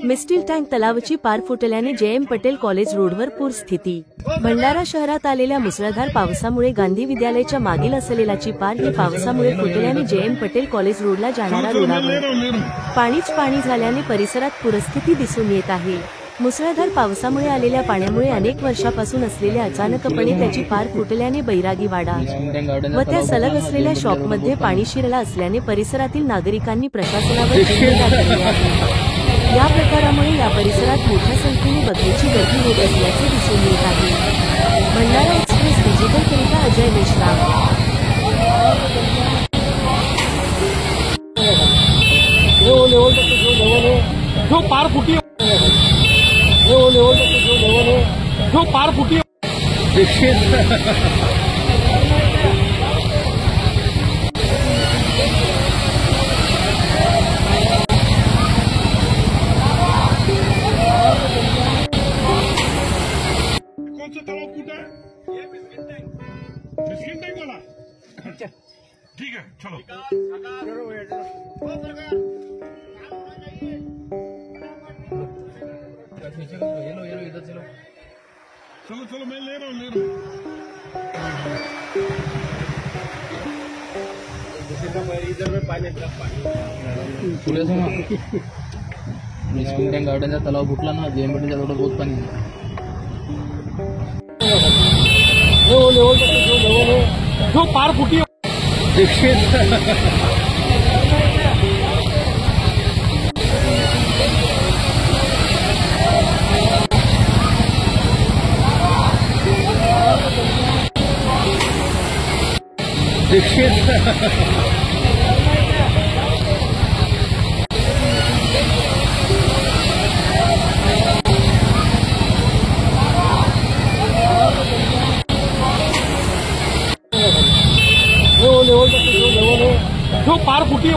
मिस्टील tank तलावाची पार फुटल्याने जे.एम. पटेल कॉलेज रोडवर पूर स्थिती। भंडारा शहरात आलेल्या मुसळधार पावसामुळे गांधी विद्यालयाच्या मागील असलेलाची पार ही पावसामुळे फुटल्याने जे.एम. पटेल कॉलेज रोडला जाणारा रोडावर पाणीच पाणी झाल्याने परिसरात पूरस्थिती दिसून येत आहे। मुसळधार पावसामुळे आलेल्या पाण्यामुळे अनेक वर्षापासून असलेल्या अचानकपणे त्याची पार फुटल्याने बैरागी वाडा व त्या सलग असलेल्या शॉपमध्ये पाणी शिरलं असल्याने परिसरातील नागरिकांनी प्रशासनावर चिंता केली आहे। या प्रकारामुळे या परिसरात मोठ्या संख्येने बघ्याची गर्दी होत असल्याचे दिसून येत आहे। भंडारा एक्सप्रेस डिजिटलकरिता अजय मेश्राम। जो पार फुटी जो पार फुटी कौन सा तालाब फूटा है? ये बिस्किट टैंक वाला। अच्छा ठीक है चलो। चलो चलो मैं ले रहा हूँ इधर में पानी पुढे समोर मिस्किन टँक गार्डनचा तलाव फुटला ना, जे.एम. पटेलच्या रोडवर बहुत पाणी जो पार फुटी जो पार फुटी